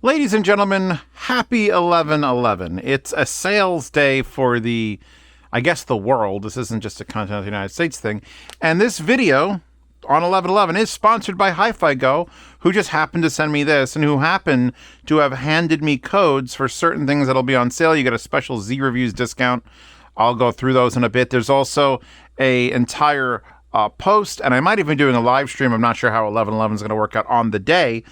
Ladies and gentlemen, happy 11/11. It's a sales day for the world. This isn't just a continent of the United States thing. And this video on 11/11 is sponsored by Hi-Fi Go, who just happened to send me this and who happen to have handed me codes for certain things that'll be on sale. You get a special Z Reviews discount. I'll go through those in a bit. There's also a entire post, and I might even be doing a live stream. I'm not sure how 11/11 is going to work out on the day.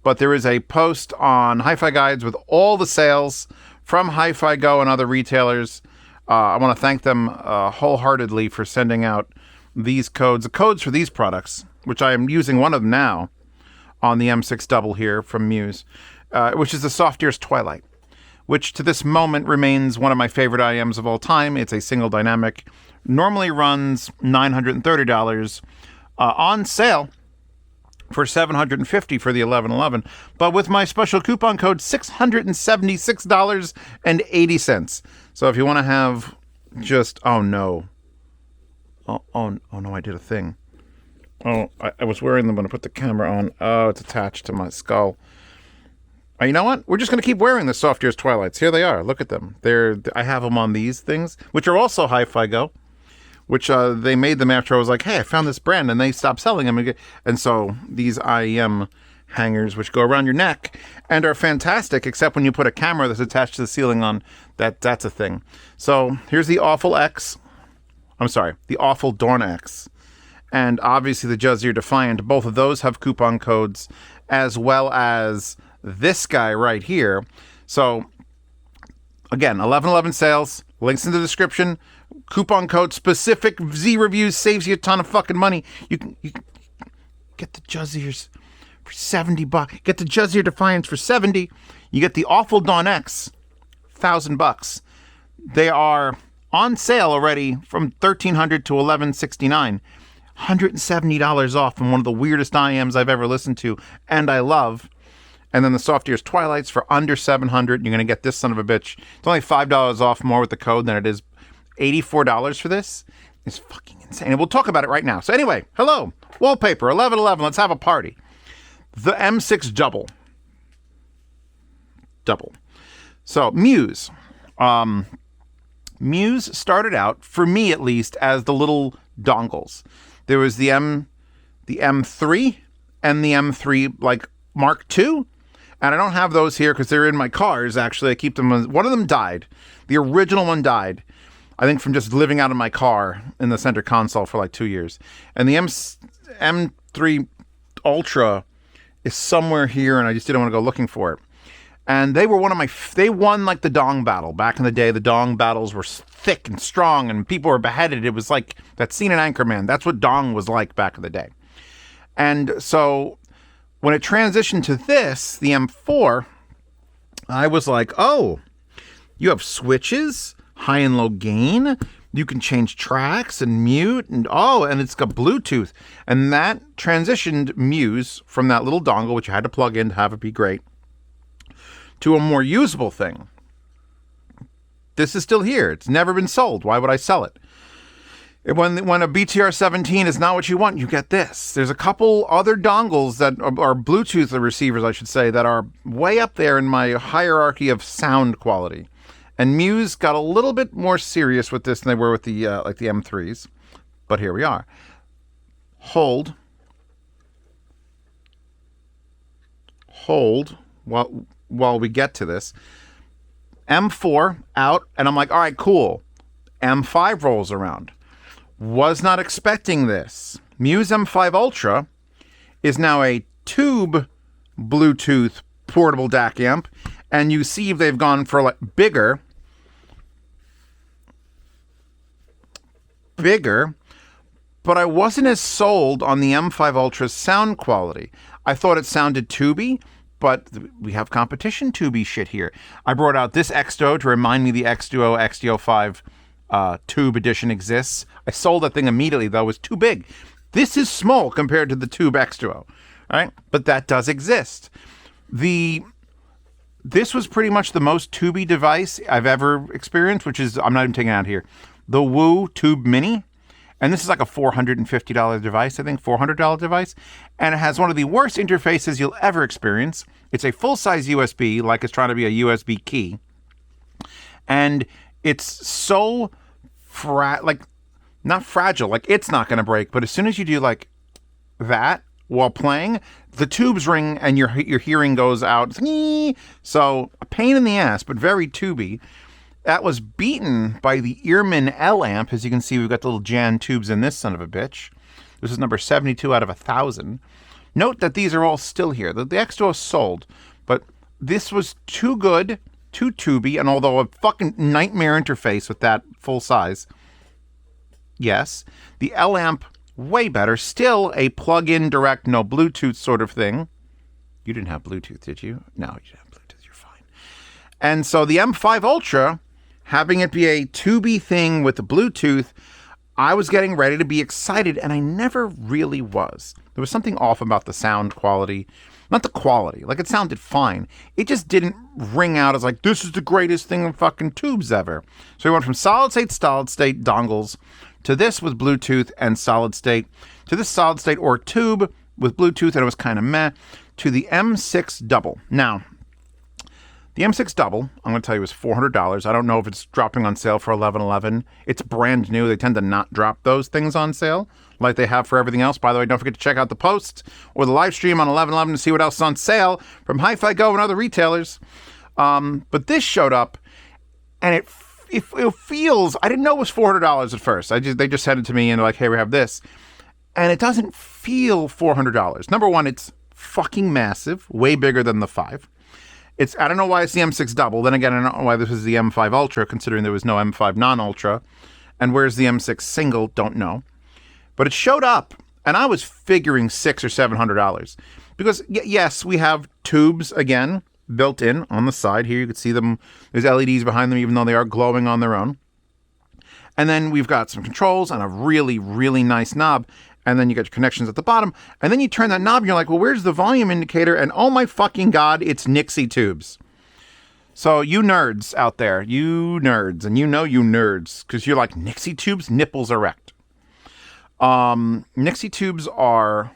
But there is a post on Hi-Fi Guides with all the sales from Hi-Fi Go and other retailers. I want to thank them wholeheartedly for sending out these codes. The codes for these products, which I am using one of them now on the M6 Double here from Muse, which is the Softears Twilight, which to this moment remains one of my favorite IMs of all time. It's a single dynamic, normally runs $930, on sale for $750 for the 11/11, but with my special coupon code, $676.80. So if you want to have just, oh no, I did a thing. I was wearing them when I put the camera on. Oh, it's attached to my skull. You know what? We're just going to keep wearing the Softears Twilights. Here they are. Look at them. I have them on these things, which are also Hi-Fi Go, which they made them after I was like, hey, I found this brand, and they stopped selling them. And so these IEM hangers, which go around your neck and are fantastic, except when you put a camera that's attached to the ceiling on, that's a thing. So here's the Awful Dawn X. And obviously the Juzear Defiant. Both of those have coupon codes, as well as this guy right here. So again, 11/11 sales, links in the description. Coupon code specific Z Reviews saves you a ton of fucking money. You can get the Juzears for $70. Get the Juzear Defiance for $70. You get the Awful Dawn X, $1,000. They are on sale already from $1,300 to $1,169. $170 off from one of the weirdest IMs I've ever listened to, and I love. And then the Softears Twilights for under $700. You're gonna get this son of a bitch. It's only $5 off more with the code than it is $84 for this. Is fucking insane. And we'll talk about it right now. So anyway, hello. Wallpaper, 11/11. Let's have a party. The M6 Double. So Muse. Muse started out, for me at least, as the little dongles. There was the M3 and the M3 like Mark II. And I don't have those here because they're in my cars, actually. I keep them. One of them died. The original one died, I think, from just living out of my car in the center console for like 2 years. And the M3 Ultra is somewhere here, and I just didn't want to go looking for it. And they were they won like the dong battle. Back in the day, the dong battles were thick and strong, and people were beheaded. It was like that scene in Anchorman. That's what dong was like back in the day. And so when it transitioned to this, the M4, I was like, oh, you have switches, high and low gain. You can change tracks and mute, and it's got Bluetooth. And that transitioned Muse from that little dongle, which you had to plug in to have it be great, to a more usable thing. This is still here. It's never been sold. Why would I sell it? When a BTR-17 is not what you want, you get this. There's a couple other dongles that are Bluetooth receivers, I should say, that are way up there in my hierarchy of sound quality. And Muse got a little bit more serious with this than they were with the the M3s. But here we are. Hold while we get to this. M4 out, and I'm like, all right, cool. M5 rolls around. Was not expecting this. Muse M5 Ultra is now a tube Bluetooth portable DAC amp, and you see they've gone for like bigger, but I wasn't as sold on the M5 Ultra's sound quality. I thought it sounded tubey, but we have competition tubey shit here. I brought out this X-Duo to remind me the X-Duo XDO5 tube edition exists. I sold that thing immediately, though. It was too big. This is small compared to the tube X-Duo. All right? But that does exist. This was pretty much the most tubey device I've ever experienced, which is, I'm not even taking it out here, the Woo Tube Mini. And this is like a $450 device, I think, $400 device. And it has one of the worst interfaces you'll ever experience. It's a full-size USB, like it's trying to be a USB key. And it's so, not fragile, like it's not going to break. But as soon as you do like that while playing, the tubes ring and your hearing goes out. So a pain in the ass, but very tubey. That was beaten by the Earman L amp. As you can see, we've got the little Jan tubes in this son of a bitch. This is number 72 out of 1,000. Note that these are all still here. The X-Duo is sold, but this was too good, too tubey, and although a fucking nightmare interface with that full size, yes, the L amp, way better. Still a plug-in direct, no Bluetooth sort of thing. You didn't have Bluetooth, did you? No, you didn't have Bluetooth. You're fine. And so the M5 Ultra, having it be a tubey thing with the Bluetooth, I was getting ready to be excited, and I never really was. There was something off about the sound quality. Not the quality. Like, it sounded fine. It just didn't ring out as like, this is the greatest thing in fucking tubes ever. So we went from solid state dongles to this with Bluetooth and solid state, to this solid state or tube with Bluetooth, and it was kind of meh, to the M6 Double. Now, the M6 Double, I'm going to tell you, is $400. I don't know if it's dropping on sale for $11.11. It's brand new. They tend to not drop those things on sale like they have for everything else. By the way, don't forget to check out the posts or the live stream on 11/11 to see what else is on sale from Hi-Fi Go and other retailers. But this showed up, and it feels, I didn't know it was $400 at first. They just sent it to me and they're like, hey, we have this. And it doesn't feel $400. Number one, it's fucking massive, way bigger than the 5. I don't know why it's the M6 Double. Then again, I don't know why this is the M5 Ultra, considering there was no M5 non-Ultra. And where's the M6 Single? Don't know. But it showed up, and I was figuring $600 or $700. Because, yes, we have tubes, again, built in on the side here. You can see them. There's LEDs behind them, even though they are glowing on their own. And then we've got some controls and a really, really nice knob. And then you got your connections at the bottom. And then you turn that knob and you're like, well, where's the volume indicator? And oh my fucking God, it's Nixie tubes. So you nerds out there, you nerds, and you know you nerds, because you're like, Nixie tubes, nipples erect. Nixie tubes are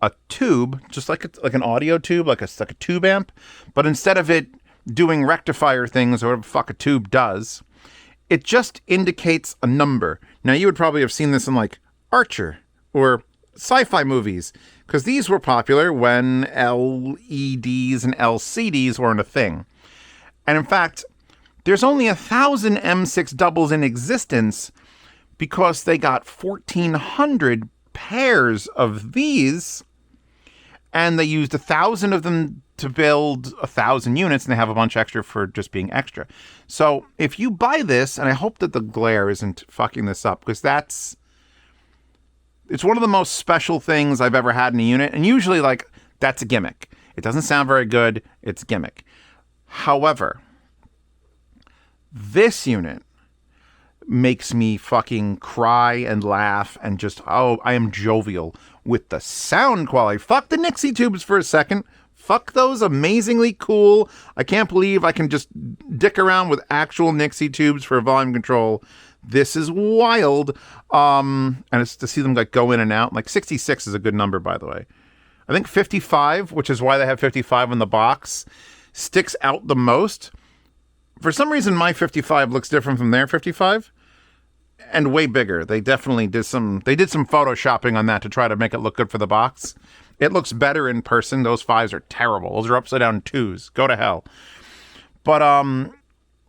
a tube, just like an audio tube, like a tube amp. But instead of it doing rectifier things or whatever the fuck a tube does, it just indicates a number. Now, you would probably have seen this in like Archer or sci-fi movies, because these were popular when LEDs and LCDs weren't a thing. And in fact, there's only 1,000 M6 doubles in existence because they got 1,400 pairs of these, and they used 1,000 of them to build 1,000 units, and they have a bunch extra for just being extra. So if you buy this, and I hope that the glare isn't fucking this up, because it's one of the most special things I've ever had in a unit. And usually, like, that's a gimmick. It doesn't sound very good. It's a gimmick. However, this unit makes me fucking cry and laugh and just, I am jovial with the sound quality. Fuck the Nixie tubes for a second. Fuck those amazingly cool. I can't believe I can just dick around with actual Nixie tubes for volume control. This is wild. And it's to see them like go in and out. Like 66 is a good number, by the way. I think 55, which is why they have 55 in the box, sticks out the most. For some reason, my 55 looks different from their 55 and way bigger. They definitely did some photoshopping on that to try to make it look good for the box. It looks better in person. Those 5s are terrible. Those are upside down 2s. Go to hell. But,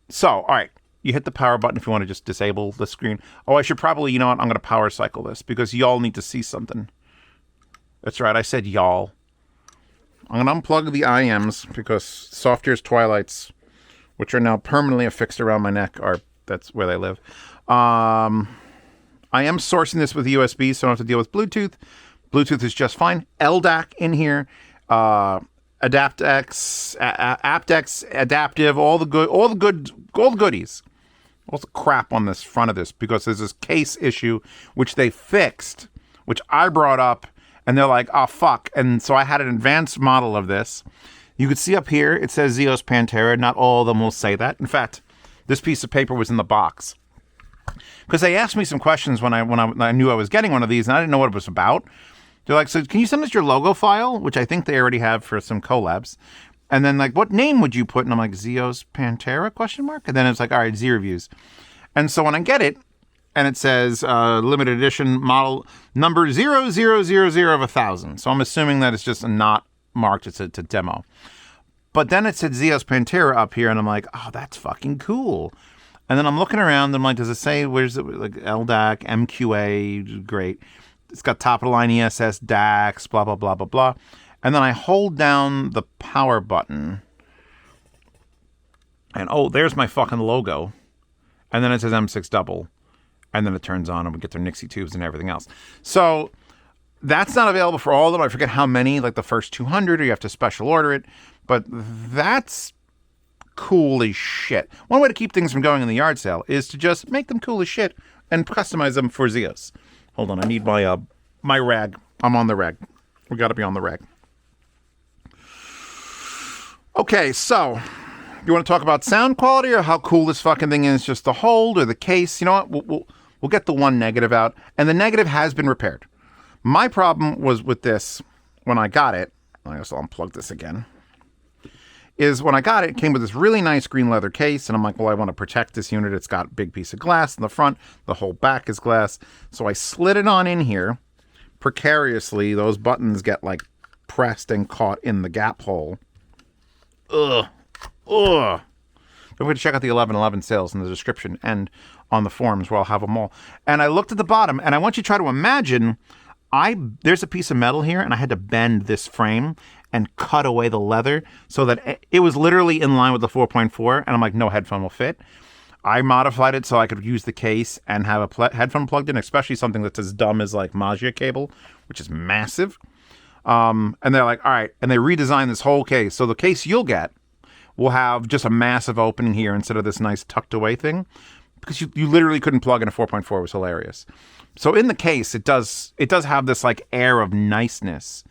so, all right. You hit the power button if you want to just disable the screen. Oh, I should probably, you know what? I'm going to power cycle this because y'all need to see something. That's right. I said y'all. I'm going to unplug the IMs because Softears Twilights, which are now permanently affixed around my neck, that's where they live. I am sourcing this with USB, so I don't have to deal with Bluetooth. Bluetooth is just fine. LDAC in here. AdaptX, aptX, adaptive, all the goodies. All the crap on this front of this because there's this case issue which they fixed, which I brought up, and they're like, oh fuck. And so I had an advanced model of this. You could see up here it says Zeos Pantera. Not all of them will say that. In fact, this piece of paper was in the box. Because they asked me some questions when I knew I was getting one of these, and I didn't know what it was about. They're like, so can you send us your logo file? Which I think they already have for some collabs. And then like, what name would you put? And I'm like, Zeos Pantera, question mark? And then it's like, all right, Z reviews. And so when I get it, and it says limited edition model number 0000 of 1,000. So I'm assuming that it's just not marked, it's a demo. But then it said Zeos Pantera up here, and I'm like, oh, that's fucking cool. And then I'm looking around, and I'm like, does it say, where's it, like LDAC, MQA, great. It's got top of the line ESS, DAX, blah, blah, blah, blah, blah. And then I hold down the power button. And oh, there's my fucking logo. And then it says M6 double. And then it turns on and we get their Nixie tubes and everything else. So that's not available for all of them. I forget how many, like the first 200, or you have to special order it. But that's cool as shit. One way to keep things from going in the yard sale is to just make them cool as shit and customize them for Zeos. Hold on, I need my rag. I'm on the rag. We got to be on the rag. Okay, so you want to talk about sound quality or how cool this fucking thing is, just the hold or the case? You know what? We'll get the one negative out, and the negative has been repaired. My problem was with this when I got it. I guess I'll unplug this again. Is when I got it, it came with this really nice green leather case, and I'm like, well, I want to protect this unit. It's got a big piece of glass in the front. The whole back is glass. So I slid it on in here. Precariously, those buttons get like pressed and caught in the gap hole. Ugh. Don't forget to check out the 1111 sales in the description and on the forums where I'll have them all. And I looked at the bottom, and I want you to try to imagine, there's a piece of metal here, and I had to bend this frame and cut away the leather so that it was literally in line with the 4.4. And I'm like, no headphone will fit. I modified it so I could use the case and have a headphone plugged in, especially something that's as dumb as like Magia cable, which is massive. And they're like, all right. And they redesigned this whole case. So the case you'll get will have just a massive opening here instead of this nice tucked away thing, because you literally couldn't plug in a 4.4. It was hilarious. So in the case, it does have this like air of niceness.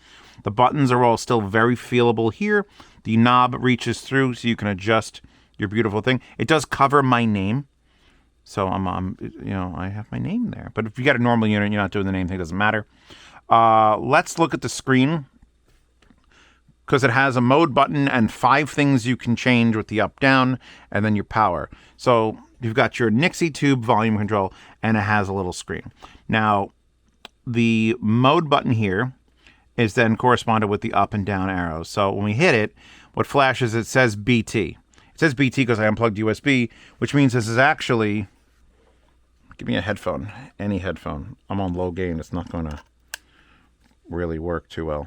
The buttons are all still very feelable here. The knob reaches through so you can adjust your beautiful thing. It does cover my name. So I have my name there. But if you got a normal unit and you're not doing the name thing, it doesn't matter. Let's look at the screen, because it has a mode button and 5 things you can change with the up, down, and then your power. So you've got your Nixie tube volume control, and it has a little screen. Now, the mode button here is then corresponded with the up and down arrows. So when we hit it, what flashes, it says BT. It says BT because I unplugged USB, which means this is actually, give me a headphone, any headphone. I'm on low gain. It's not going to really work too well.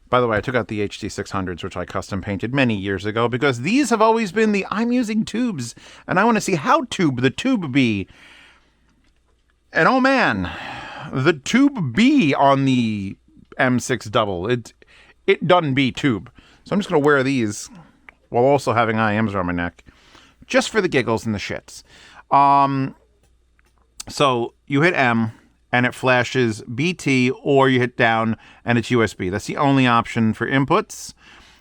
By the way, I took out the HD600s, which I custom painted many years ago, because these have always been the I'm using tubes, and I want to see how tube the tube be. And oh man, the tube B on the M6 double, it doesn't be tube. So I'm just going to wear these while also having IMs around my neck, just for the giggles and the shits. So you hit M, and it flashes BT, or you hit down and it's USB. That's the only option for inputs.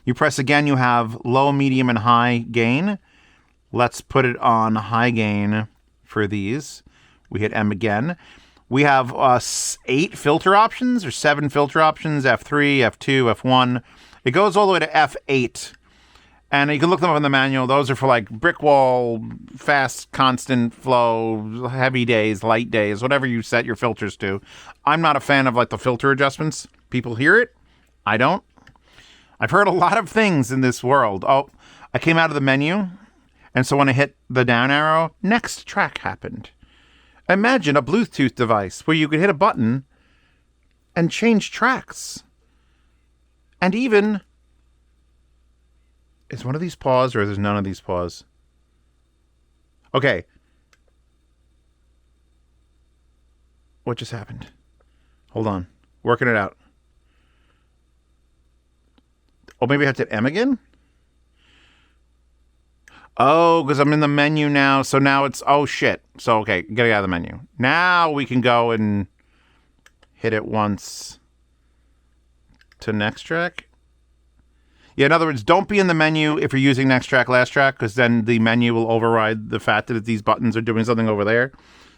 You press again, you have low, medium, and high gain. Let's put it on high gain for these. We hit M again. We have 8 filter options, or 7 filter options, F3, F2, F1. It goes all the way to F8. And you can look them up in the manual. Those are for like brick wall, fast, constant flow, heavy days, light days, whatever you set your filters to. I'm not a fan of like the filter adjustments. People hear it. I don't. I've heard a lot of things in this world. Oh, I came out of the menu. And so when I hit the down arrow, next track happened. Imagine a Bluetooth device where you could hit a button and change tracks. And even, is one of these pause, or is there none of these pause? Okay. What just happened? Hold on. Working it out. Oh, maybe I have to hit M again? Oh, because I'm in the menu now. So now it's, oh shit. So, okay, get it out of the menu. Now we can go and hit it once to next track. Yeah, in other words, don't be in the menu if you're using next track, last track, because then the menu will override the fact that these buttons are doing something over there.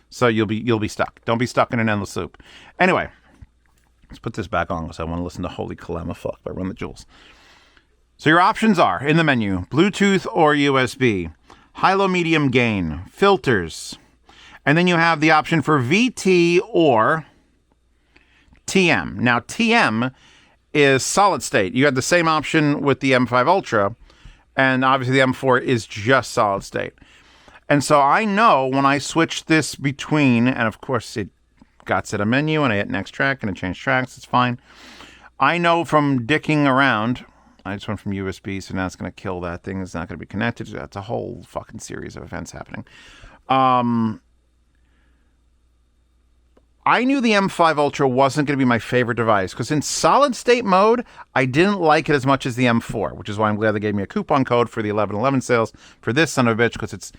So you'll be stuck. Don't be stuck in an endless loop. Anyway, let's put this back on because I want to listen to Holy Kalama Fuck by Run the Jewels. So your options are, in the menu, Bluetooth or USB, high-low medium gain, filters, and then you have the option for VT or TM. Now, TM is solid state. You had the same option with the M5 Ultra, and obviously the M4 is just solid state. And so I know when I switch this between, and of course it got set a menu and I hit next track and it changed tracks, it's fine. I know from dicking around, I just went from USB, so now it's going to kill that thing. It's not going to be connected. That's a whole fucking series of events happening. I knew the M5 Ultra wasn't going to be my favorite device because in solid state mode, I didn't like it as much as the M4, which is why I'm glad they gave me a coupon code for the 11/11 sales for this son of a bitch, because it's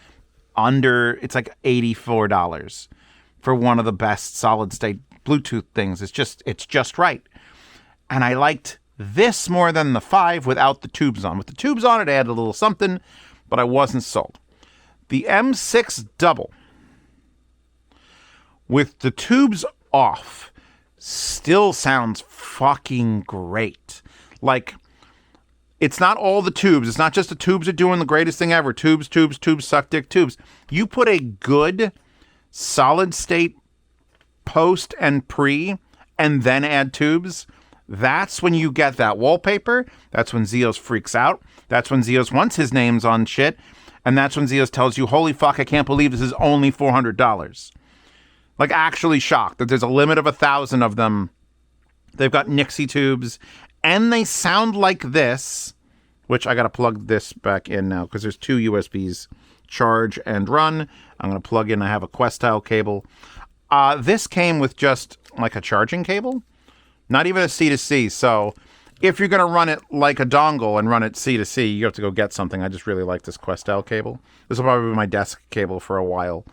like $84 for one of the best solid state Bluetooth things. It's just right. And I liked this more than the 5 without the tubes on. With the tubes on, it added a little something, but I wasn't sold. The M6 Double, with the tubes off, still sounds fucking great. Like, it's not all the tubes. It's not just the tubes are doing the greatest thing ever. Tubes, suck dick, tubes. You put a good solid state post and pre, and then add tubes, that's when you get that wallpaper. That's when Zeos freaks out. That's when Zeos wants his names on shit. And that's when Zeos tells you, holy fuck, I can't believe this is only $400. Like, actually shocked that there's a limit of 1,000 of them. They've got Nixie tubes, and they sound like this, which I got to plug this back in now because there's two USBs, charge and run. I'm going to plug in. I have a Quest-style cable. This came with just like a charging cable, not even a C2C. So if you're going to run it like a dongle and run it C2C, you have to go get something. I just really like this Quest-style cable. This will probably be my desk cable for a while.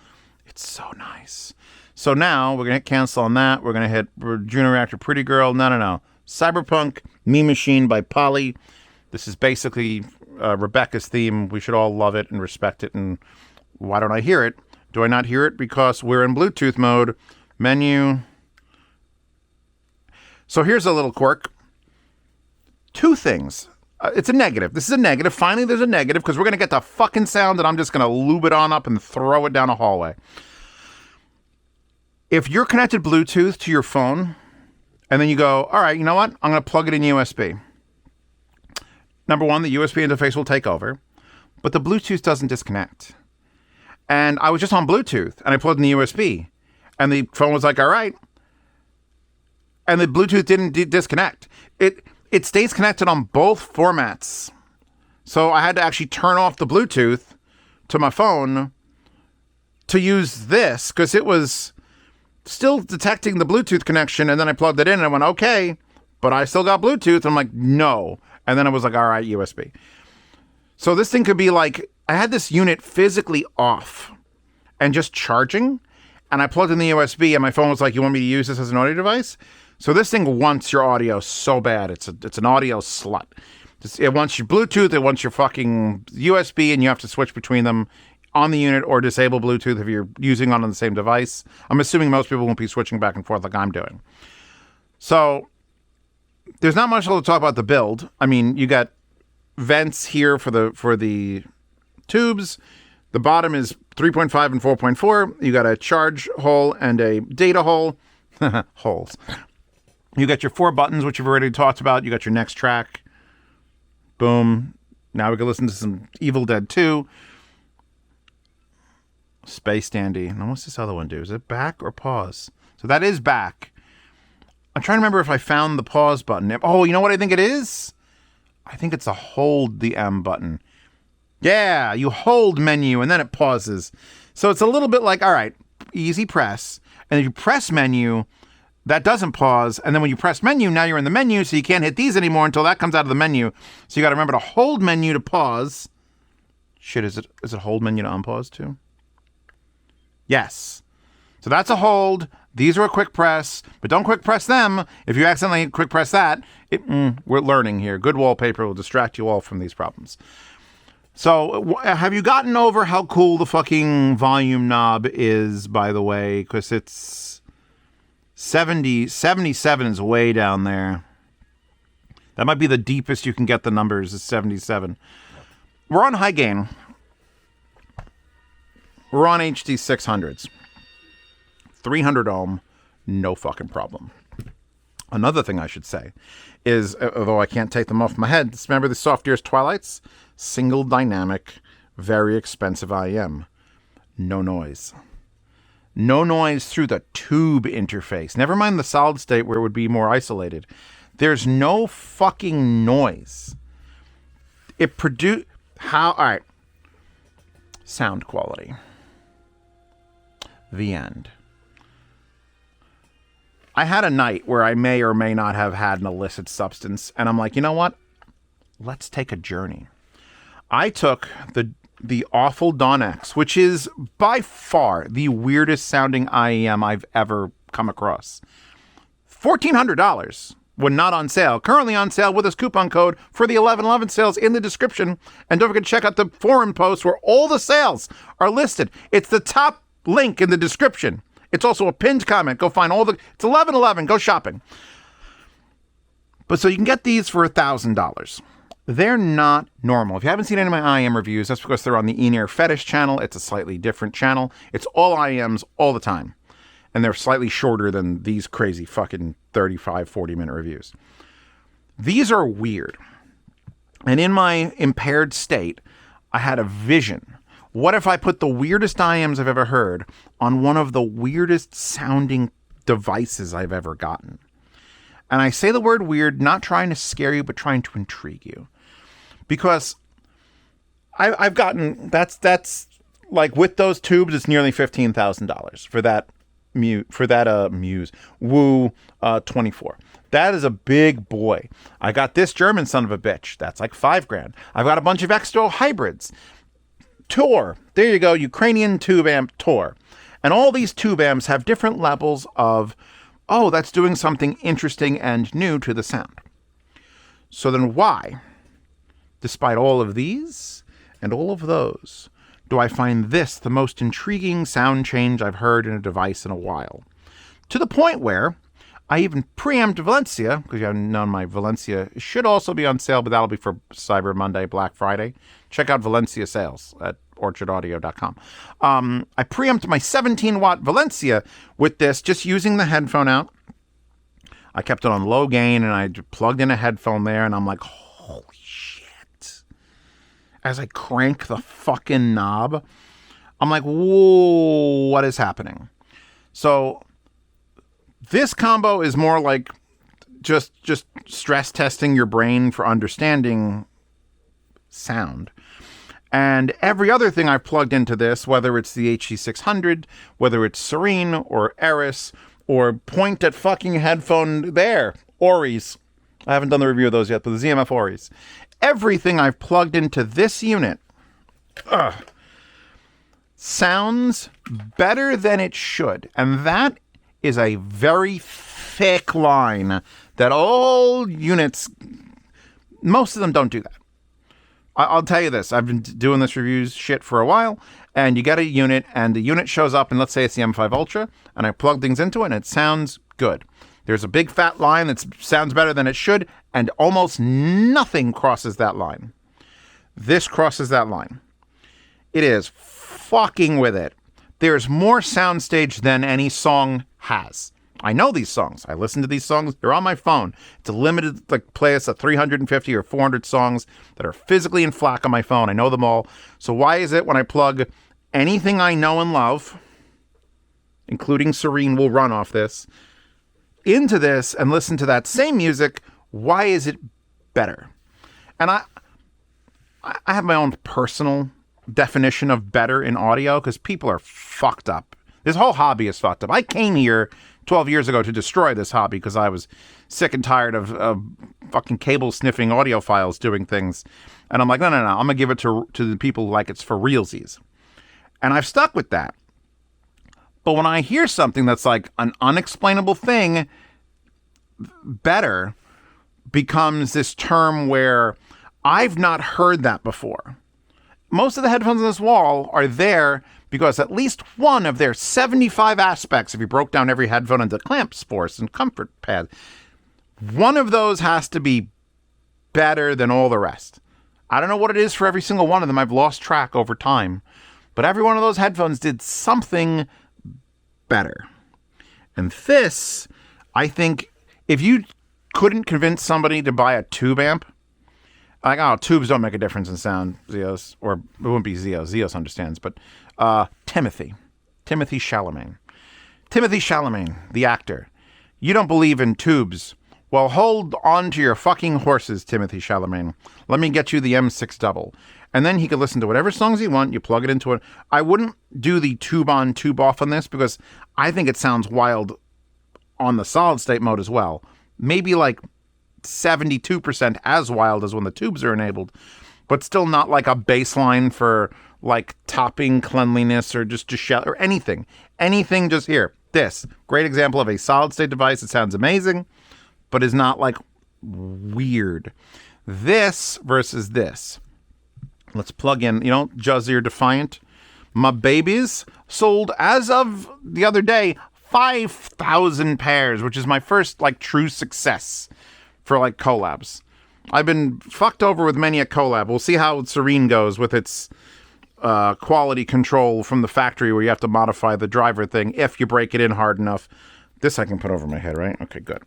It's so nice. So now we're going to hit cancel on that. We're going to hit Juno Reactor Pretty Girl. No. Cyberpunk Me Machine by Polly. This is basically Rebecca's theme. We should all love it and respect it. And why don't I hear it? Do I not hear it? Because we're in Bluetooth mode. Menu. So here's a little quirk. Two things. It's a negative. This is a negative. Finally, there's a negative because we're going to get the fucking sound and I'm just going to lube it on up and throw it down a hallway. If you're connected Bluetooth to your phone and then you go, all right, you know what? I'm going to plug it in USB. Number one, the USB interface will take over, but the Bluetooth doesn't disconnect. And I was just on Bluetooth and I plugged in the USB and the phone was like, all right. And the Bluetooth didn't disconnect. It stays connected on both formats. So I had to actually turn off the Bluetooth to my phone to use this because it was still detecting the Bluetooth connection. And then I plugged it in and I went, okay, but I still got Bluetooth. I'm like, no. And then I was like, all right, USB. So this thing could be like, I had this unit physically off and just charging. And I plugged in the USB and my phone was like, you want me to use this as an audio device? So this thing wants your audio so bad. It's an audio slut. It wants your Bluetooth. It wants your fucking USB, and you have to switch between them on the unit or disable Bluetooth if you're using on the same device. I'm assuming most people won't be switching back and forth like I'm doing. So there's not much to talk about the build. I mean, you got vents here for the tubes. The bottom is 3.5 and 4.4. You got a charge hole and a data hole. Holes. You got your 4 buttons, which you've already talked about. You got your next track. Boom. Now we can listen to some Evil Dead 2. Space Dandy. Now what's this other one do? Is it back or pause? So that is back. I'm trying to remember if I found the pause button. Oh, you know what I think it is? I think it's a hold the M button. Yeah, you hold menu and then it pauses. So it's a little bit like, all right, easy press. And if you press menu, that doesn't pause. And then when you press menu, now you're in the menu, so you can't hit these anymore until that comes out of the menu. So you got to remember to hold menu to pause. Shit, is it hold menu to unpause too? Yes. So that's a hold. These are a quick press, but don't quick press them. If you accidentally quick press that, we're learning here. Good wallpaper will distract you all from these problems. So have you gotten over how cool the fucking volume knob is, by the way? Because it's 77 is way down there. That might be the deepest you can get the numbers is 77. We're on high gain. We're on HD 600s. 300 ohm, no fucking problem. Another thing I should say is, although I can't take them off my head, remember the Softears Twilights? Single dynamic, very expensive IM. No noise. No noise through the tube interface. Never mind the solid state where it would be more isolated. There's no fucking noise. It produced... How... Alright. Sound quality. The end. I had a night where I may or may not have had an illicit substance, and I'm like, you know what? Let's take a journey. I took the awful Dawn X, which is by far the weirdest sounding IEM I've ever come across. $1,400 when not on sale. Currently on sale with this coupon code for the 1111 sales in the description. And don't forget to check out the forum post where all the sales are listed. It's the top link in the description. It's also a pinned comment. Go find all the... It's 1111. Go shopping. But so you can get these for $1,000. They're not normal. If you haven't seen any of my IM reviews, that's because they're on the In-Ear Fetish channel. It's a slightly different channel. It's all IMs all the time. And they're slightly shorter than these crazy fucking 35, 40-minute reviews. These are weird. And in my impaired state, I had a vision. What if I put the weirdest IMs I've ever heard on one of the weirdest sounding devices I've ever gotten? And I say the word weird, not trying to scare you, but trying to intrigue you. Because I've gotten... That's like with those tubes, it's nearly $15,000 for that Muse Woo 24. That is a big boy. I got this German son of a bitch. That's like $5,000. I've got a bunch of Exto hybrids. Tor. There you go. Ukrainian tube amp Tor. And all these tube amps have different levels of, oh, that's doing something interesting and new to the sound. So then why, despite all of these and all of those, do I find this the most intriguing sound change I've heard in a device in a while? To the point where I even preempted Valencia, because you haven't known my Valencia should also be on sale, but that'll be for Cyber Monday, Black Friday. Check out Valencia sales at orchardaudio.com. I preempted my 17-watt Valencia with this, just using the headphone out. I kept it on low gain, and I plugged in a headphone there, and I'm like, holy shit. As I crank the fucking knob, I'm like, whoa, what is happening? So this combo is more like just stress testing your brain for understanding sound. And every other thing I've plugged into this, whether it's the HC600, whether it's Serene or Eris, or point at fucking headphone there, Oris. I haven't done the review of those yet, but the ZMF Oris. Everything I've plugged into this unit sounds better than it should. And that is a very thick line that all units, most of them don't do that. I'll tell you this. I've been doing this reviews shit for a while, and you get a unit, and the unit shows up, and let's say it's the M5 Ultra, and I plug things into it, and it sounds good. There's a big fat line that sounds better than it should, and almost nothing crosses that line. This crosses that line. It is fucking with it. There's more soundstage than any song has. I know these songs. I listen to these songs. They're on my phone. It's a limited playlist of 350 or 400 songs that are physically in FLAC on my phone. I know them all. So why is it when I plug anything I know and love, including Serene will run off this, into this and listen to that same music, why is it better? And I have my own personal definition of better in audio because people are fucked up. This whole hobby is fucked up. I came here 12 years ago to destroy this hobby because I was sick and tired of fucking cable sniffing audiophiles doing things. And I'm like, no. I'm going to give it to the people like it's for realsies. And I've stuck with that. But when I hear something that's like an unexplainable thing, better becomes this term where I've not heard that before. Most of the headphones on this wall are there because at least one of their 75 aspects, if you broke down every headphone into clamps, force, and comfort pad, one of those has to be better than all the rest. I don't know what it is for every single one of them. I've lost track over time. But every one of those headphones did something better. And this, I think, if you couldn't convince somebody to buy a tube amp, like, oh, tubes don't make a difference in sound, Zeos, or it wouldn't be Zeos. Zeos understands, but Timothy Chalamet. Timothy Chalamet, the actor. You don't believe in tubes. Well, hold on to your fucking horses, Timothy Chalamet. Let me get you the M6 double. And then he could listen to whatever songs you want. You plug it into it. I wouldn't do the tube on, tube off on this because I think it sounds wild on the solid state mode as well. Maybe like 72% as wild as when the tubes are enabled, but still not like a baseline for like topping cleanliness or just shell or anything. Anything just here. This great example of a solid state device that sounds amazing, but is not like weird. This versus this. Let's plug in, Juzear Defiant. My babies sold as of the other day 5,000 pairs, which is my first like true success for like collabs. I've been fucked over with many a collab. We'll see how Serene goes with its quality control from the factory where you have to modify the driver thing if you break it in hard enough. This I can put over my head, right? Okay, good.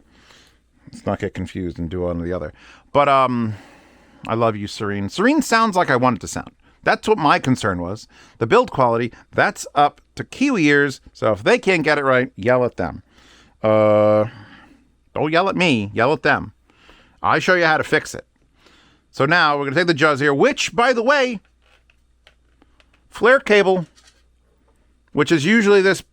Let's not get confused and do one or the other. But I love you, Serene. Serene sounds like I want it to sound. That's what my concern was. The build quality, that's up to Kiwi ears. So if they can't get it right, yell at them. Don't yell at me. Yell at them. I show you how to fix it. So now we're going to take the Juzear, which, by the way, flare cable, which is usually this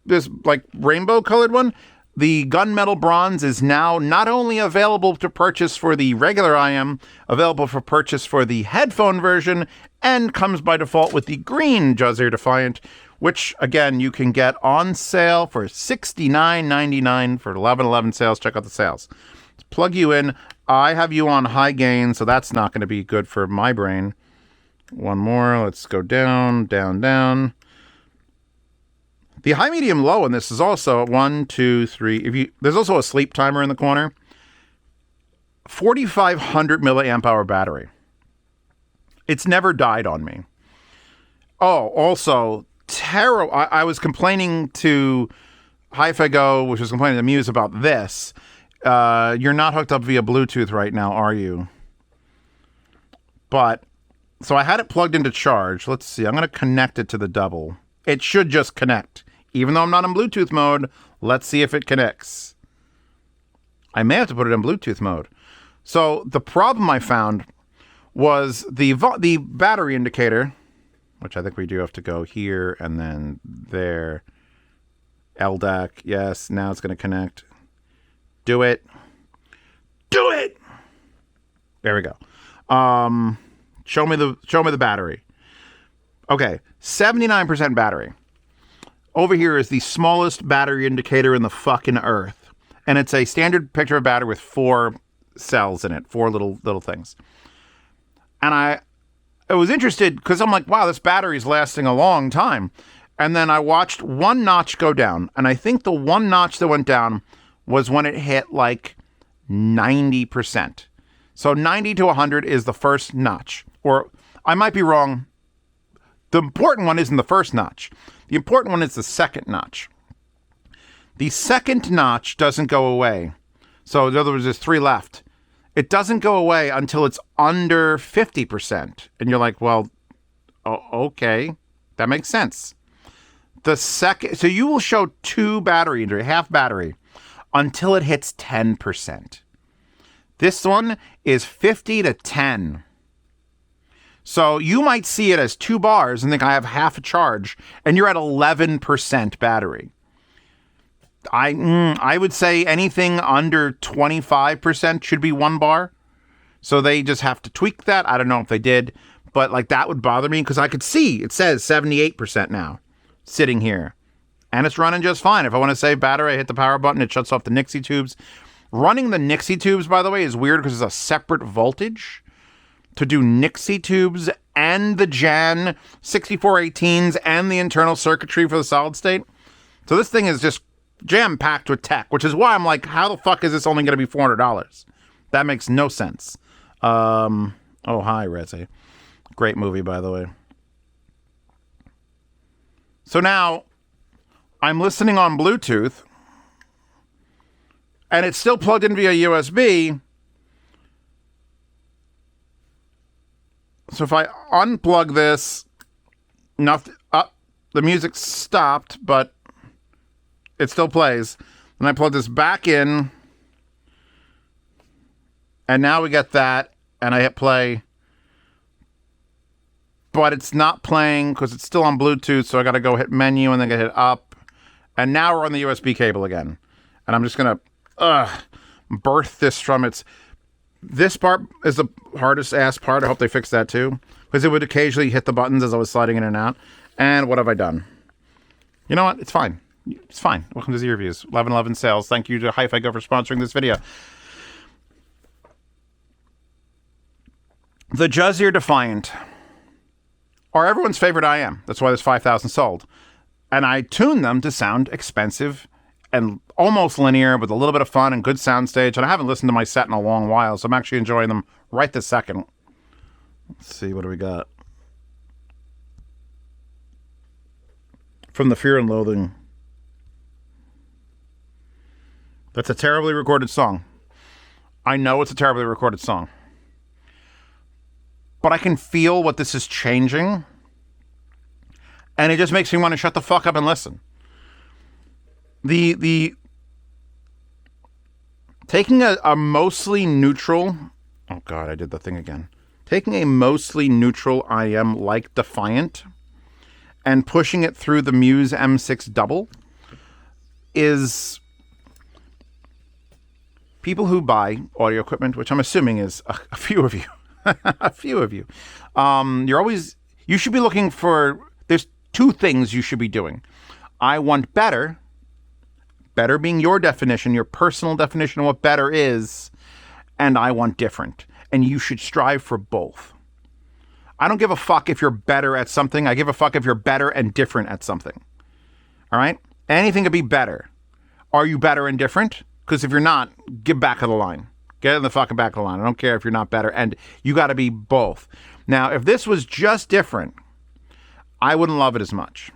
like rainbow colored one. The gunmetal bronze is now not only available to purchase for the regular IM, available for purchase for the headphone version, and comes by default with the green Juzear Defiant, which, again, you can get on sale for $69.99 for 11/11 sales. Check out the sales. Let's plug you in. I have you on high gain, so that's not going to be good for my brain. One more. Let's go down, down, down. The high, medium, low in this is also 1, 2, 3. There's also a sleep timer in the corner. 4,500 milliamp hour battery. It's never died on me. Oh, also, I was complaining to Hi-Fi Go, which was complaining to Muse about this. You're not hooked up via Bluetooth right now, are you? But, so I had it plugged into charge. Let's see. I'm going to connect it to the double. It should just connect. Even though I'm not in Bluetooth mode, let's see if it connects. I may have to put it in Bluetooth mode. So the problem I found was the battery indicator, which I think we do have to go here and then there. LDAC, yes, now it's going to connect. Do it. Do it! There we go. Show me the battery. Okay, 79% battery. Over here is the smallest battery indicator in the fucking earth. And it's a standard picture of battery with 4 cells in it, 4 little things. And I was interested because I'm like, wow, this battery's lasting a long time. And then I watched one notch go down. And I think the one notch that went down was when it hit like 90%. So 90 to 100 is the first notch. Or I might be wrong. The important one isn't the first notch. The important one is the second notch. The second notch doesn't go away. So in other words, there's 3 left. It doesn't go away until it's under 50%. And you're like, well, okay, that makes sense. So you will show 2 battery, half battery, until it hits 10%. This one is 50 to 10. So you might see it as 2 bars and think I have half a charge, and you're at 11% battery. I would say anything under 25% should be 1 bar. So they just have to tweak that. I don't know if they did, but like that would bother me because I could see it says 78% now sitting here. And it's running just fine. If I want to save battery, I hit the power button. It shuts off the Nixie tubes. Running the Nixie tubes, by the way, is weird because there's a separate voltage to do Nixie tubes and the Jan 6418s and the internal circuitry for the solid state. So this thing is just jam-packed with tech, which is why I'm like, how the fuck is this only going to be $400? That makes no sense. Oh, hi, Reze. Great movie, by the way. So now, I'm listening on Bluetooth, and it's still plugged in via USB. So if I unplug this, nothing, the music stopped, but it still plays. And I plug this back in, and now we get that, and I hit play. But it's not playing because it's still on Bluetooth, so I got to go hit menu and then hit up. And now we're on the USB cable again. And I'm just going to birth this from its... This part is the hardest ass part. I hope they fix that too. Because it would occasionally hit the buttons as I was sliding in and out. And what have I done? You know what? It's fine. It's fine. Welcome to Z Reviews. 1111 Sales. Thank you to Hi-Fi Go for sponsoring this video. The Juzear Defiant are everyone's favorite IM. That's why there's 5,000 sold. And I tuned them to sound expensive and almost linear with a little bit of fun and good soundstage. And I haven't listened to my set in a long while, so I'm actually enjoying them right this second. Let's see, what do we got? From the Fear and Loathing. That's a terribly recorded song. I know it's a terribly recorded song. But I can feel what this is changing. And it just makes me want to shut the fuck up and listen. The taking a mostly neutral... Oh God, I did the thing again. Taking a mostly neutral IM like Defiant and pushing it through the Muse M6 double is... People who buy audio equipment, which I'm assuming is a few of you, a few of you, you should be looking for, there's two things you should be doing. I want better being your definition, your personal definition of what better is, and I want different. And you should strive for both. I don't give a fuck if you're better at something. I give a fuck if you're better and different at something. All right? Anything could be better. Are you better and different? Because if you're not, get back of the line. Get in the fucking back of the line. I don't care if you're not better. And you got to be both. Now, if this was just different, I wouldn't love it as much.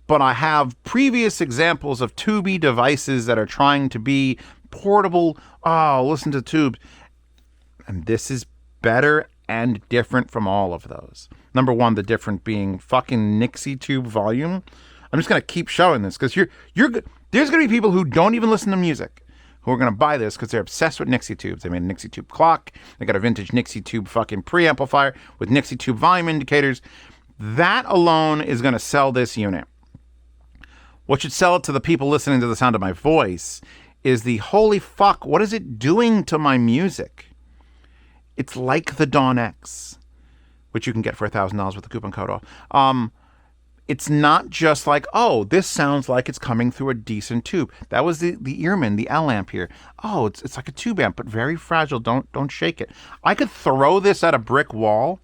But I have previous examples of tubey devices that are trying to be portable. Oh, listen to tubes. And this is better and different from all of those. Number one, the different being fucking Nixie tube volume. I'm just going to keep showing this because there's going to be people who don't even listen to music who are going to buy this because they're obsessed with Nixie tubes. They made a Nixie tube clock. They got a vintage Nixie tube fucking preamplifier with Nixie tube volume indicators. That alone is going to sell this unit. What should sell it to the people listening to the sound of my voice is the holy fuck, what is it doing to my music? It's like the Dawn X, which you can get for $1,000 with the coupon code off. It's not just like, oh, this sounds like it's coming through a decent tube. That was the Earman, the L amp here. Oh, it's like a tube amp, but very fragile. Don't shake it. I could throw this at a brick wall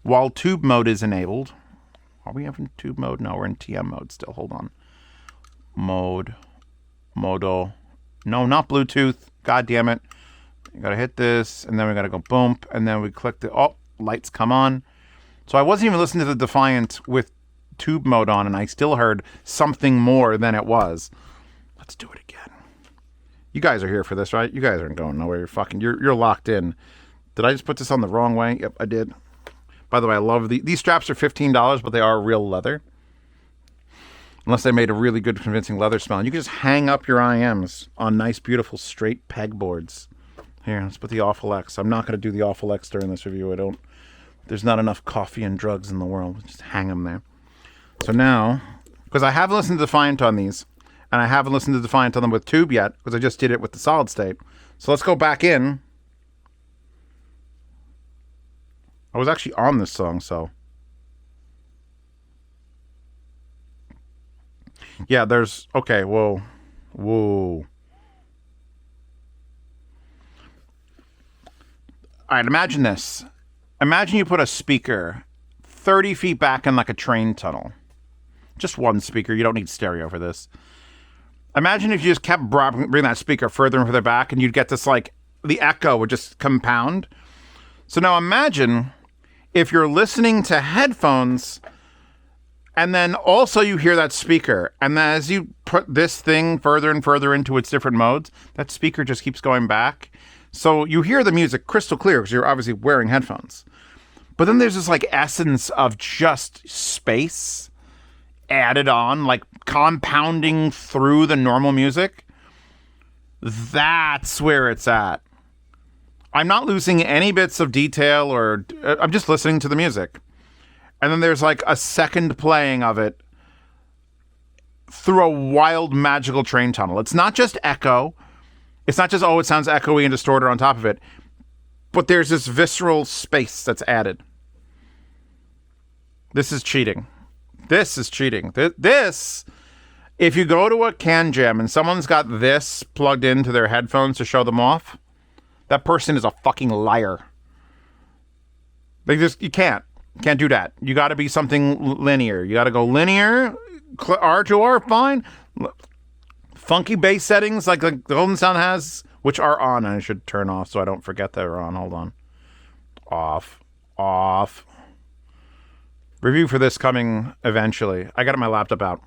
while tube mode is enabled. Are we in tube mode? No, we're in TM mode still. Hold on. Modo. No, not Bluetooth. God damn it. You gotta hit this, and then we gotta go boom, and then we click the, oh, lights come on. So I wasn't even listening to the Defiant with tube mode on, and I still heard something more than it was. Let's do it again. You guys are here for this, right? You guys aren't going nowhere. You're locked in. Did I just put this on the wrong way? Yep, I did. By the way, I love these straps are $15, but they are real leather. Unless they made a really good, convincing leather smell. And you can just hang up your IMs on nice, beautiful, straight pegboards. Here, let's put the Awful X. I'm not going to do the Awful X during this review. There's not enough coffee and drugs in the world. Just hang them there. So now, because I haven't listened to Defiant on these, and I haven't listened to Defiant on them with tube yet, because I just did it with the solid state. So let's go back in. I was actually on this song, so. Yeah, there's... Okay, whoa. Whoa. All right, imagine this. Imagine you put a speaker 30 feet back in like a train tunnel. Just one speaker. You don't need stereo for this. Imagine if you just kept bringing that speaker further and further back and you'd get this like... The echo would just compound. So now imagine if you're listening to headphones and then also you hear that speaker. And then as you put this thing further and further into its different modes, that speaker just keeps going back. So you hear the music crystal clear because you're obviously wearing headphones. But then there's this like essence of just space added on, like compounding through the normal music. That's where it's at. I'm not losing any bits of detail or I'm just listening to the music. And then there's like a second playing of it through a wild magical train tunnel. It's not just echo. It's not just, oh, it sounds echoey and distorted on top of it. But there's this visceral space that's added. This is cheating. This is cheating. This, if you go to a can jam and someone's got this plugged into their headphones to show them off, that person is a fucking liar. You can't do that. You got to be something linear. You got to go linear, R to R, fine. Funky bass settings like the Golden Sound has, which are on. I should turn off so I don't forget they're on. Hold on. Off. Review for this coming eventually. I got my laptop out.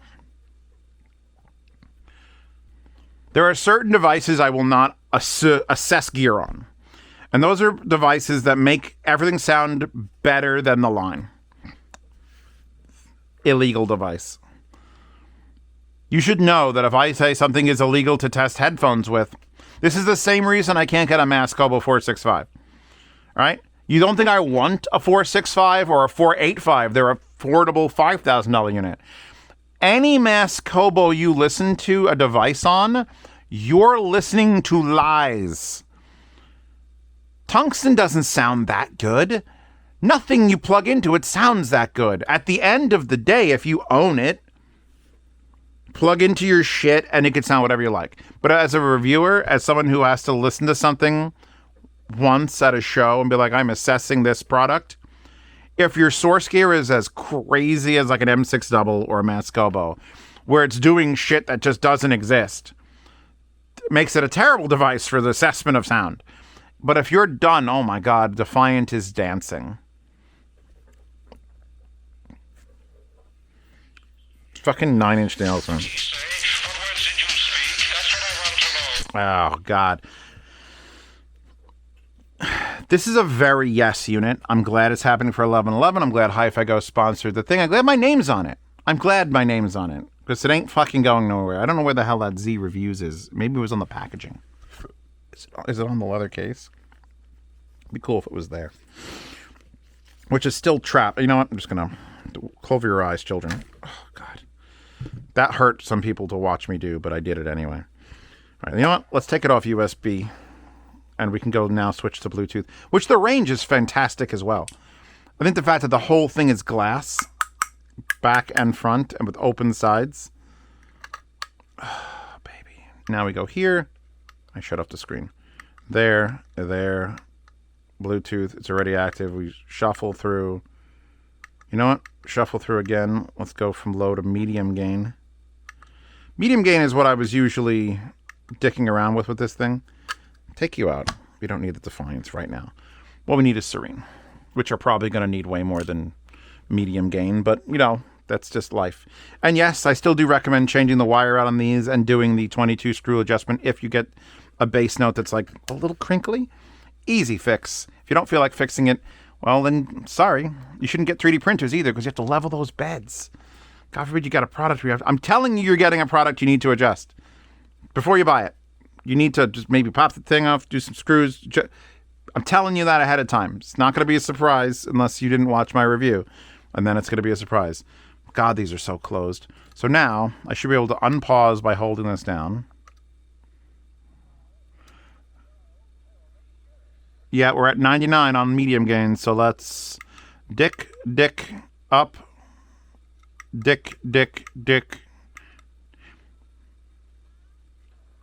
There are certain devices I will not assess gear on. And those are devices that make everything sound better than the line. Illegal device. You should know that if I say something is illegal to test headphones with, this is the same reason I can't get a Mascobo 465. All right? You don't think I want a 465 or a 485. They're affordable $5,000 unit. Any Mascobo you listen to a device on, you're listening to lies. Tungsten doesn't sound that good. Nothing you plug into it sounds that good. At the end of the day, if you own it, plug into your shit and it could sound whatever you like. But as a reviewer, as someone who has to listen to something once at a show and be like, I'm assessing this product, if your source gear is as crazy as like an M6 double or a Mascobo, where it's doing shit that just doesn't exist, it makes it a terrible device for the assessment of sound. But if you're done, oh my God, Defiant is dancing. Fucking 9 Inch Nails, man. Oh, God. This is a very yes unit. I'm glad it's happening for 11/11. I'm glad Hi-Fi Go sponsored the thing. I'm glad my name's on it. Because it ain't fucking going nowhere. I don't know where the hell that Z Reviews is. Maybe it was on the packaging. Is it on the leather case? It'd be cool if it was there. Which is still trapped. You know what? I'm just going to close your eyes, children. Oh, God. That hurt some people to watch me do, but I did it anyway. All right, you know what? Let's take it off USB. And we can go now switch to Bluetooth. Which the range is fantastic as well. I think the fact that the whole thing is glass, back and front, and with open sides. Oh, baby. Now we go here. I shut off the screen. There. Bluetooth. It's already active. We shuffle through. You know what? Shuffle through again. Let's go from low to medium gain. Medium gain is what I was usually dicking around with this thing. Take you out. We don't need the Defiance right now. What we need is Serene, which are probably going to need way more than medium gain, but, you know, that's just life. And yes, I still do recommend changing the wire out on these and doing the 22 screw adjustment if you get a bass note that's like a little crinkly. Easy fix. If you don't feel like fixing it, well, then sorry. You shouldn't get 3D printers either because you have to level those beds. God forbid you got a product. I'm telling you, you're getting a product you need to adjust before you buy it. You need to just maybe pop the thing off, do some screws. I'm telling you that ahead of time. It's not going to be a surprise unless you didn't watch my review. And then it's going to be a surprise. God, these are so closed. So now I should be able to unpause by holding this down. Yeah, we're at 99 on medium gain. So let's dick, up, dick,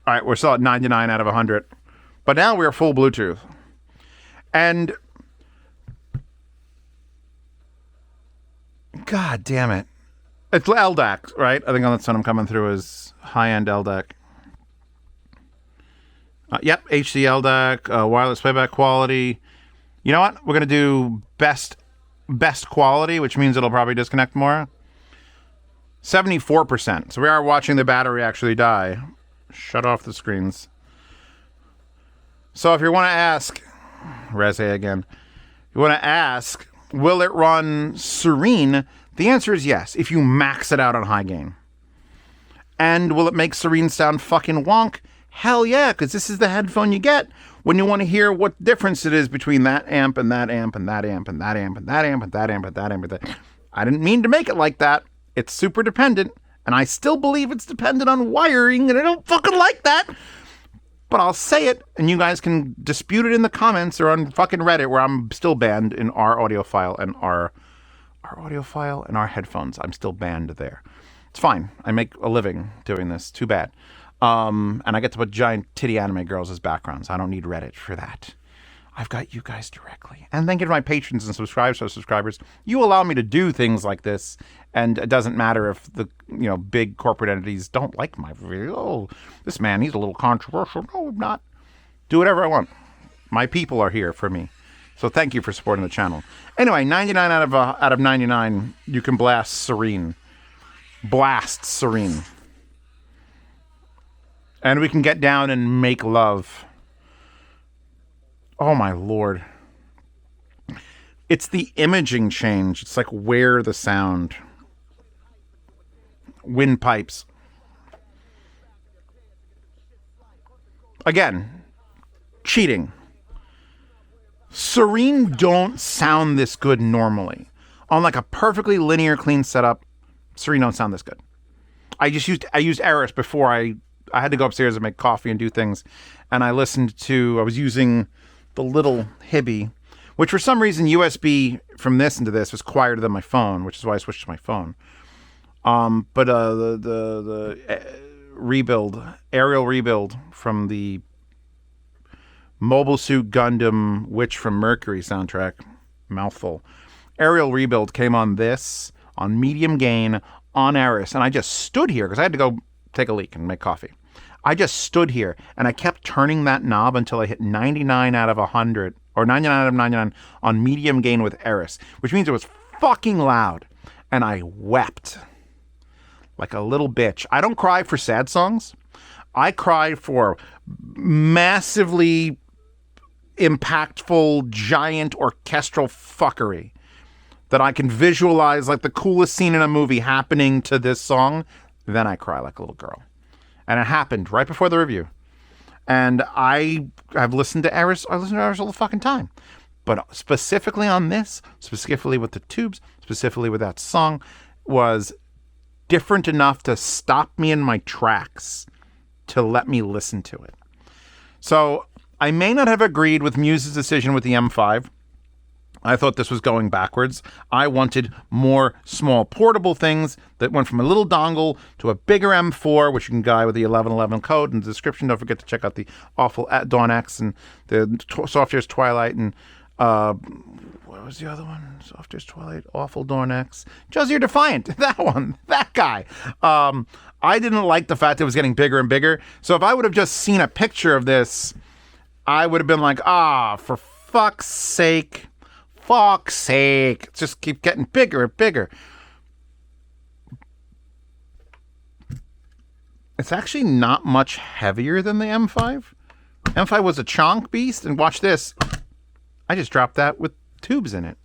All right, we're still at 99 out of 100. But now we're full Bluetooth. And God damn it. It's LDAC, right? I think that's what I'm coming through is high-end LDAC. Yep, HD LDAC, wireless playback quality. You know what? We're going to do best quality, which means it'll probably disconnect more. 74%. So we are watching the battery actually die. Shut off the screens. So if you want to ask, Reze again, you want to ask, will it run Serene? The answer is yes, if you max it out on high gain. And will it make Serene sound fucking wonk? Hell yeah, because this is the headphone you get when you want to hear what difference it is between that amp and that amp and that amp and that amp and that amp and that amp and that amp and that. I didn't mean to make it like that. It's super dependent, and I still believe it's dependent on wiring, and I don't fucking like that. But I'll say it, and you guys can dispute it in the comments or on fucking Reddit, where I'm still banned in our audio file and our audio file and our headphones. I'm still banned there. It's fine. I make a living doing this. Too bad. And I get to put giant titty anime girls as backgrounds. I don't need Reddit for that. I've got you guys directly. And thank you to my patrons and subscribers. You allow me to do things like this, and it doesn't matter if the big corporate entities don't like my video. Oh, this man, he's a little controversial. No, I'm not. Do whatever I want. My people are here for me. So thank you for supporting the channel. Anyway, 99 out of 99, you can blast Serene. Blast Serene. And we can get down and make love. Oh my lord. It's the imaging change. It's like where the sound. Windpipes. Again, cheating. Serene don't sound this good normally. On like a perfectly linear clean setup, Serene don't sound this good. I used Eris before I had to go upstairs and make coffee and do things, and I was using the little Hibby, which for some reason USB from this into this was quieter than my phone, which is why I switched to my phone. But the aerial rebuild from the Mobile Suit Gundam Witch from Mercury soundtrack, mouthful, aerial rebuild came on this, on medium gain, on Eris, and I just stood here because I had to go take a leak and make coffee. I just stood here and I kept turning that knob until I hit 99 out of 100 or 99 out of 99 on medium gain with Eris, which means it was fucking loud. And I wept like a little bitch. I don't cry for sad songs. I cry for massively impactful, giant orchestral fuckery that I can visualize like the coolest scene in a movie happening to this song. Then I cry like a little girl. And it happened right before the review. And I've listened to Eris. I listen to Eris all the fucking time. But specifically on this, specifically with the tubes, specifically with that song, was different enough to stop me in my tracks to let me listen to it. So I may not have agreed with Muse's decision with the M5. I thought this was going backwards. I wanted more small portable things that went from a little dongle to a bigger M4, which you can buy with the 1111 code in the description. Don't forget to check out the AFUL at Dawn X and the Softears Twilight and what was the other one? Softears Twilight, AFUL Dawn X, Juzear Defiant. That one, that guy. I didn't like the fact that it was getting bigger and bigger. So if I would have just seen a picture of this, I would have been like, for fuck's sake. Fuck's sake. Just keep getting bigger and bigger. It's actually not much heavier than the M5. M5 was a chonk beast, and watch this. I just dropped that with tubes in it.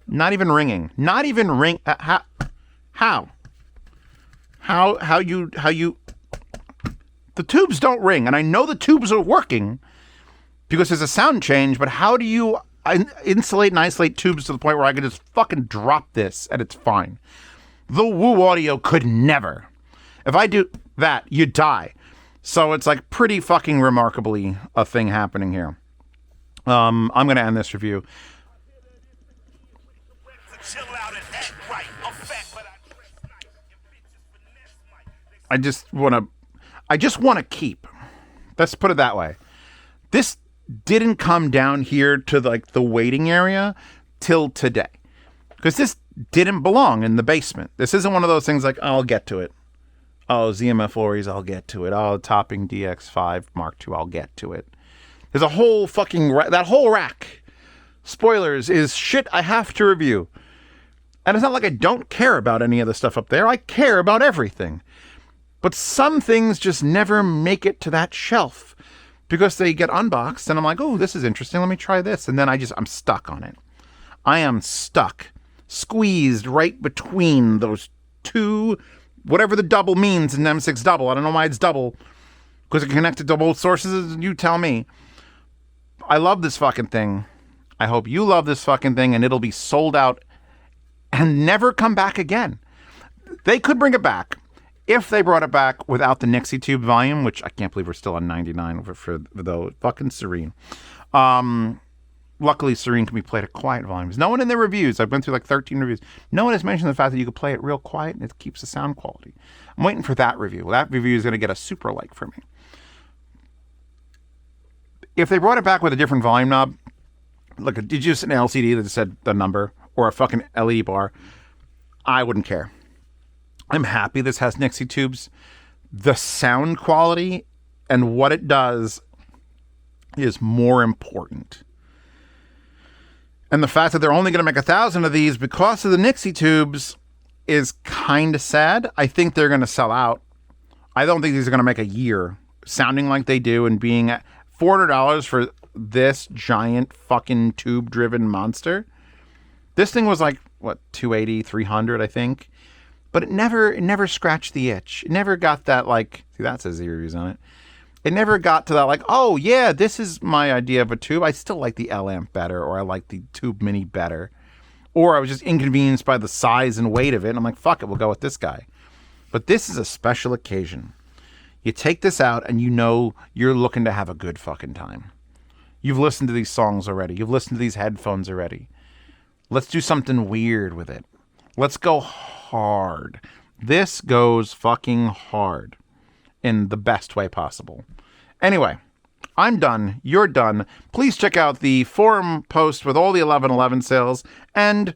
Not even ringing. Not even ring. How you? The tubes don't ring, and I know the tubes are working because there's a sound change. But how do you insulate and isolate tubes to the point where I can just fucking drop this and it's fine? The Woo Audio could never. If I do that, you die. So it's like pretty fucking remarkably a thing happening here. I'm going to end this review. I just want to keep. Let's put it that way. This didn't come down here to like the waiting area till today. Because this didn't belong in the basement. This isn't one of those things like, I'll get to it. Oh, ZMF Auris, I'll get to it. Oh, Topping DX5 Mark II, I'll get to it. There's a whole fucking... that whole rack, spoilers, is shit I have to review. And it's not like I don't care about any of the stuff up there. I care about everything. But some things just never make it to that shelf. Because they get unboxed, and I'm like, oh, this is interesting. Let me try this. And then I'm stuck on it. I am stuck. Squeezed right between those two... whatever the double means in M6 double. I don't know why it's double. Because it connected to both sources. You tell me. I love this fucking thing. I hope you love this fucking thing. And it'll be sold out. And never come back again. They could bring it back. If they brought it back without the Nixie Tube volume. Which I can't believe we're still on 99 for the fucking Serene. Luckily, Serene can be played at quiet volumes. No one in their reviews, I've been through like 13 reviews, no one has mentioned the fact that you could play it real quiet and it keeps the sound quality. I'm waiting for that review. That review is going to get a super like for me. If they brought it back with a different volume knob, look, did you just an LCD that said the number or a fucking LED bar? I wouldn't care. I'm happy this has Nixie tubes. The sound quality and what it does is more important. And the fact that they're only going to make 1,000 of these because of the Nixie tubes is kind of sad. I think they're going to sell out. I don't think these are going to make a year sounding like they do and being at $400 for this giant fucking tube-driven monster. This thing was like, what, $280, $300, I think. But it never scratched the itch. It never got that, like, see, that says 0 reviews on it. It never got to that, like, oh, yeah, this is my idea of a tube. I still like the L-amp better, or I like the Tube Mini better. Or I was just inconvenienced by the size and weight of it, and I'm like, fuck it, we'll go with this guy. But this is a special occasion. You take this out, and you know you're looking to have a good fucking time. You've listened to these songs already. You've listened to these headphones already. Let's do something weird with it. Let's go hard. This goes fucking hard. In the best way possible. Anyway, I'm done. You're done. Please check out the forum post with all the 11/11 sales and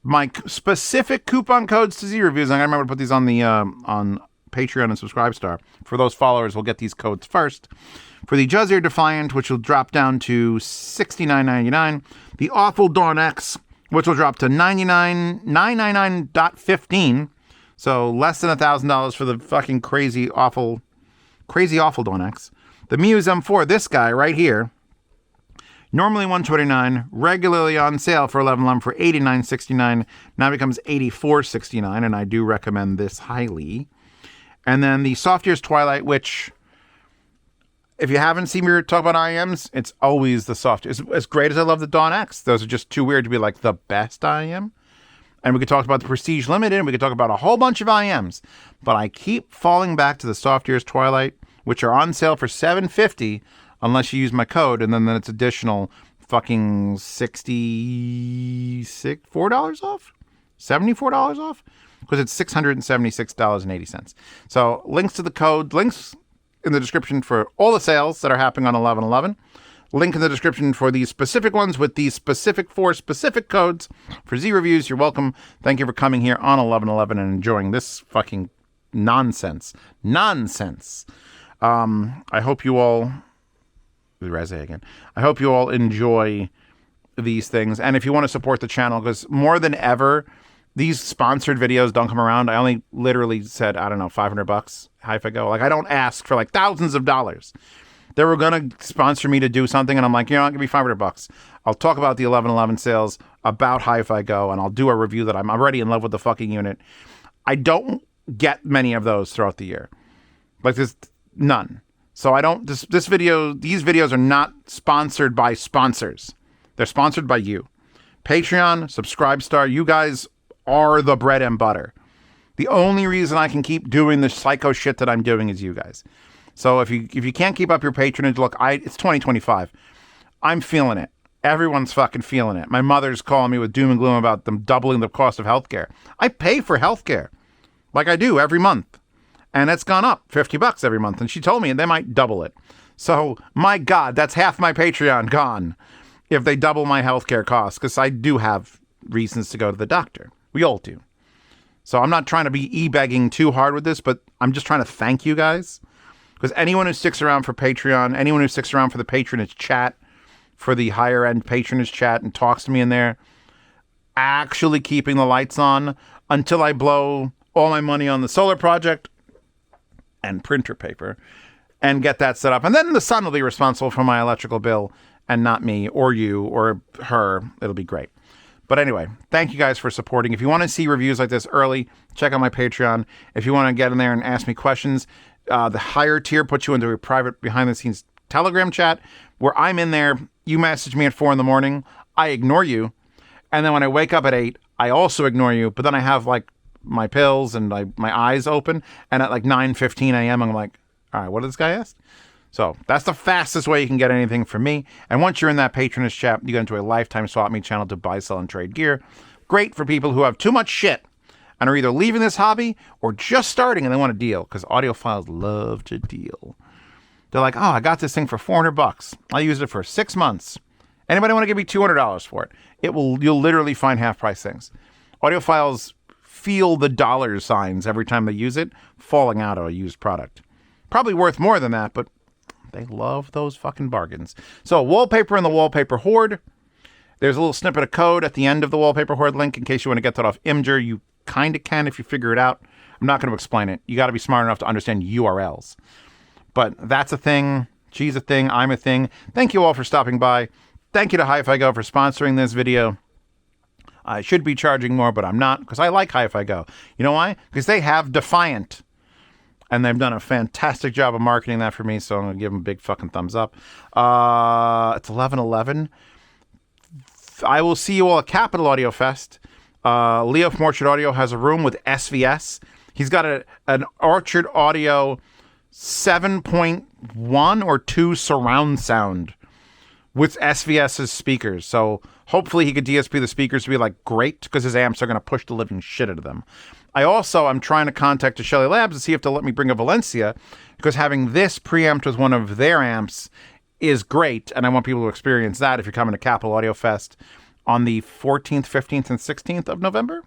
my specific coupon codes to Z reviews. I'm gonna remember to put these on the on Patreon and Subscribestar. For those followers, we'll get these codes first. For the Juzear Defiant, which will drop down to $69.99. The AFUL Dawn X, which will drop to $999.15. So less than $1,000 for the fucking crazy awful Dawn X. The Muse M4, this guy right here, normally $129, regularly on sale for 11/11 for $89.69. Now becomes $84.69, and I do recommend this highly. And then the Softears Twilight, which, if you haven't seen me talk about IEMs, it's always the Softears. As great as I love the Dawn X, those are just too weird to be like the best IEM. And we could talk about the Prestige Limited, and we could talk about a whole bunch of IMs. But I keep falling back to the Softears Twilight, which are on sale for $750, unless you use my code, and then it's additional fucking $4 off? $74 off? Because it's $676.80. So links to the code, links in the description for all the sales that are happening on 11/11. Link in the description for these specific ones with these specific 4 specific codes for Z reviews. You're welcome. Thank you for coming here on 11/11 and enjoying this fucking nonsense. I hope you all, Reze again. I hope you all enjoy these things. And if you want to support the channel, because more than ever, these sponsored videos don't come around. I only literally said, I don't know, $500. Hi-Fi Go. Like, I don't ask for like thousands of dollars. They were going to sponsor me to do something, and I'm like, you know, I'll give me $500. I'll talk about the 11/11 sales, about Hi-Fi Go, and I'll do a review that I'm already in love with the fucking unit. I don't get many of those throughout the year. Like, there's none. So I don't, these videos are not sponsored by sponsors. They're sponsored by you. Patreon, Subscribestar, you guys are the bread and butter. The only reason I can keep doing the psycho shit that I'm doing is you guys. So if you can't keep up your patronage, look, it's 2025. I'm feeling it. Everyone's fucking feeling it. My mother's calling me with doom and gloom about them doubling the cost of healthcare. I pay for healthcare like I do every month. And it's gone up $50 every month. And she told me they might double it. So, my God, that's half my Patreon gone if they double my healthcare costs, because I do have reasons to go to the doctor. We all do. So I'm not trying to be e-begging too hard with this, but I'm just trying to thank you guys. Because anyone who sticks around for Patreon, anyone who sticks around for the patronage chat, for the higher end patronage chat and talks to me in there, actually keeping the lights on until I blow all my money on the solar project and printer paper and get that set up. And then the son will be responsible for my electrical bill and not me or you or her. It'll be great. But anyway, thank you guys for supporting. If you want to see reviews like this early, check out my Patreon. If you want to get in there and ask me questions, the higher tier puts you into a private behind-the-scenes Telegram chat where I'm in there. You message me at 4 a.m. I ignore you. And then when I wake up at 8, I also ignore you. But then I have like my pills and my eyes open. And at like 9:15 a.m., I'm like, all right, what did this guy ask? So that's the fastest way you can get anything from me. And once you're in that patronage chat, you get into a lifetime swap meet channel to buy, sell, and trade gear. Great for people who have too much shit and are either leaving this hobby or just starting and they want a deal, because audiophiles love to deal. They're like, oh, I got this thing for $400. I used it for 6 months. Anybody want to give me $200 for it? You'll literally find half price things. Audiophiles feel the dollar signs every time they use it falling out of a used product. Probably worth more than that, but they love those fucking bargains. So, wallpaper in the wallpaper hoard. There's a little snippet of code at the end of the wallpaper hoard link in case you want to get that off Imgur. You kind of can if you figure it out. I'm not going to explain it. You got to be smart enough to understand URLs. But that's a thing. She's a thing. I'm a thing. Thank you all for stopping by. Thank you to Hi-Fi Go for sponsoring this video. I should be charging more, but I'm not, because I like Hi-Fi Go. You know why? Because they have Defiant. And they've done a fantastic job of marketing that for me, so I'm going to give them a big fucking thumbs up. It's 11/11. I will see you all at Capital Audio Fest. Leo from Orchard Audio has a room with SVS. He's got an Orchard Audio 7.1 or 2 surround sound with SVS's speakers. So hopefully he could DSP the speakers to be like great, because his amps are going to push the living shit out of them. I'm trying to contact Shelly Labs to see if they'll let me bring a Valencia, because having this preamped with one of their amps is great, and I want people to experience that if you're coming to Capital Audio Fest on the 14th, 15th, and 16th of November.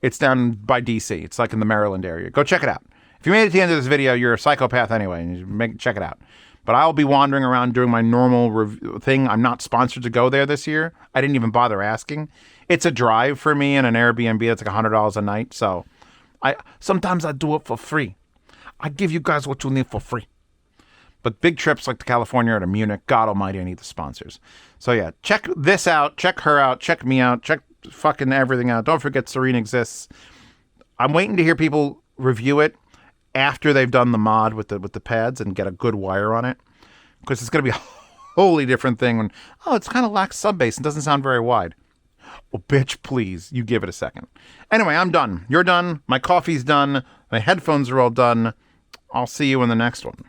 It's down by DC. It's like in the Maryland area. Go check it out. If you made it to the end of this video, you're a psychopath anyway, and check it out. But I'll be wandering around doing my normal thing. I'm not sponsored to go there this year. I didn't even bother asking. It's a drive for me and an Airbnb that's like $100 a night. So sometimes I do it for free. I give you guys what you need for free. But big trips like to California or to Munich, God almighty, I need the sponsors. So yeah, check this out. Check her out. Check me out. Check fucking everything out. Don't forget Serene exists. I'm waiting to hear people review it after they've done the mod with the pads and get a good wire on it, because it's going to be a wholly different thing when, it's kind of lacks sub bass and doesn't sound very wide. Well, bitch, please, you give it a second. Anyway, I'm done. You're done. My coffee's done. My headphones are all done. I'll see you in the next one.